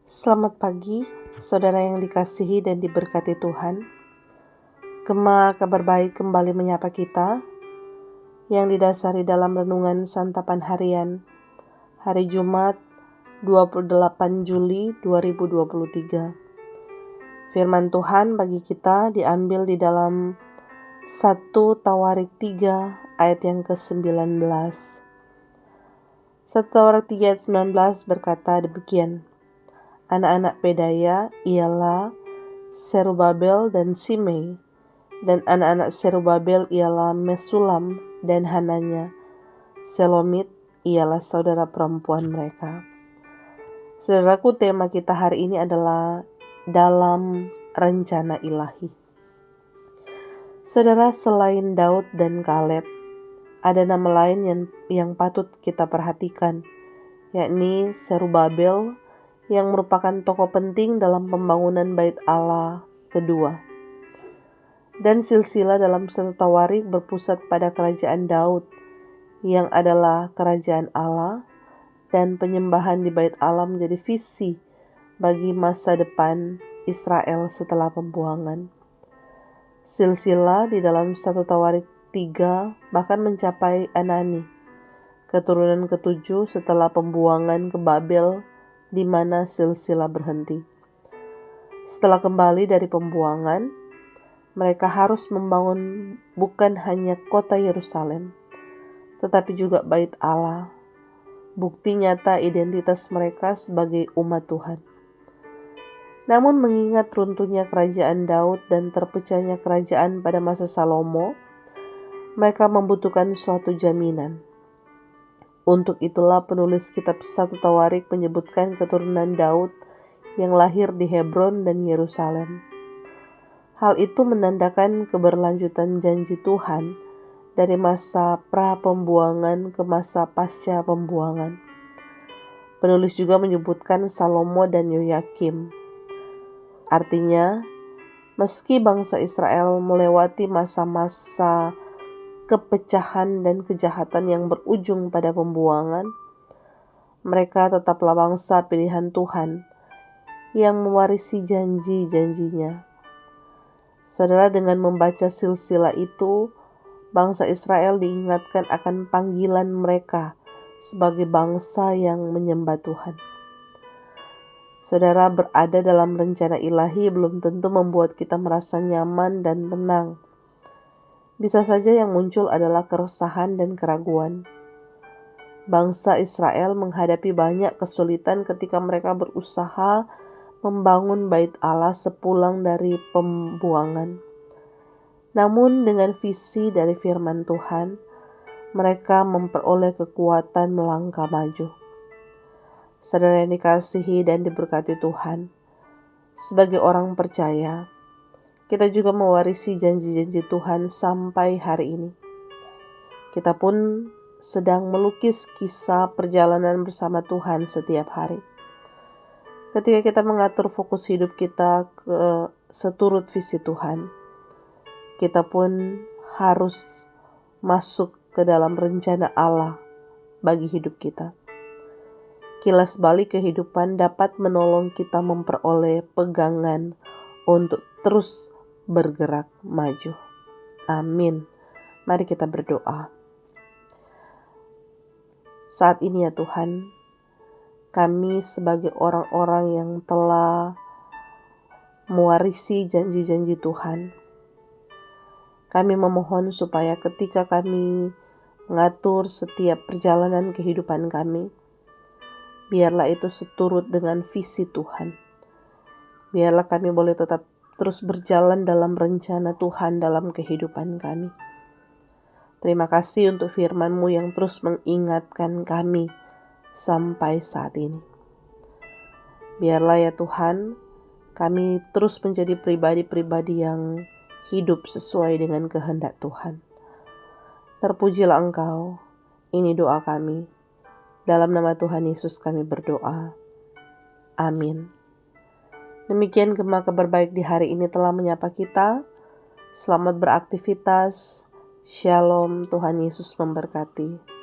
Selamat pagi, saudara yang dikasihi dan diberkati Tuhan. Gema Kabar Baik kembali menyapa kita, yang didasari dalam renungan santapan harian, hari Jumat 28 Juli 2023. Firman Tuhan bagi kita diambil di dalam 1 Tawarik 3 ayat yang ke-19. 1 Tawarik 3 ayat 19 berkata demikian. Anak-anak Pedaya ialah Serubabel dan Simei, dan anak-anak Serubabel ialah Mesulam dan Hananya. Selomit ialah saudara perempuan mereka. Saudaraku, tema kita hari ini adalah dalam rencana ilahi. Saudara, selain Daud dan Kaleb, ada nama lain yang patut kita perhatikan, yakni Serubabel, yang merupakan tokoh penting dalam pembangunan Bait Allah kedua. Dan silsilah dalam 1 Tawarik berpusat pada kerajaan Daud, yang adalah kerajaan Allah, dan penyembahan di Bait Allah menjadi visi bagi masa depan Israel setelah pembuangan. Silsilah di dalam 1 Tawarik 3 bahkan mencapai Anani, keturunan ketujuh setelah pembuangan ke Babel, di mana silsilah berhenti. Setelah kembali dari pembuangan, mereka harus membangun bukan hanya kota Yerusalem, tetapi juga Bait Allah, bukti nyata identitas mereka sebagai umat Tuhan. Namun mengingat runtuhnya kerajaan Daud dan terpecahnya kerajaan pada masa Salomo, mereka membutuhkan suatu jaminan. Untuk itulah penulis kitab 1 Tawarik menyebutkan keturunan Daud yang lahir di Hebron dan Yerusalem. Hal itu menandakan keberlanjutan janji Tuhan dari masa pra-pembuangan ke masa pasca pembuangan. Penulis juga menyebutkan Salomo dan Yoyakim. Artinya, meski bangsa Israel melewati masa-masa kepecahan dan kejahatan yang berujung pada pembuangan, mereka tetaplah bangsa pilihan Tuhan yang mewarisi janji-janjinya. Saudara, dengan membaca silsilah itu, bangsa Israel diingatkan akan panggilan mereka sebagai bangsa yang menyembah Tuhan. Saudara, berada dalam rencana ilahi belum tentu membuat kita merasa nyaman dan tenang. Bisa saja yang muncul adalah keresahan dan keraguan. Bangsa Israel menghadapi banyak kesulitan ketika mereka berusaha membangun Bait Allah sepulang dari pembuangan. Namun dengan visi dari firman Tuhan, mereka memperoleh kekuatan melangkah maju. Saudara yang dikasihi dan diberkati Tuhan, sebagai orang percaya, kita juga mewarisi janji-janji Tuhan sampai hari ini. Kita pun sedang melukis kisah perjalanan bersama Tuhan setiap hari. Ketika kita mengatur fokus hidup kita ke seturut visi Tuhan, kita pun harus masuk ke dalam rencana Allah bagi hidup kita. Kilas balik kehidupan dapat menolong kita memperoleh pegangan untuk terus bergerak maju. Amin. Mari kita berdoa. Saat ini ya Tuhan, kami sebagai orang-orang yang telah mewarisi janji-janji Tuhan, kami memohon supaya ketika kami mengatur setiap perjalanan kehidupan kami, biarlah itu seturut dengan visi Tuhan. Biarlah kami boleh tetap terus berjalan dalam rencana Tuhan dalam kehidupan kami. Terima kasih untuk firman-Mu yang terus mengingatkan kami sampai saat ini. Biarlah ya Tuhan, kami terus menjadi pribadi-pribadi yang hidup sesuai dengan kehendak Tuhan. Terpujilah Engkau, ini doa kami. Dalam nama Tuhan Yesus kami berdoa. Amin. Demikian Gema Kabar Baik di hari ini telah menyapa kita. Selamat beraktivitas. Shalom, Tuhan Yesus memberkati.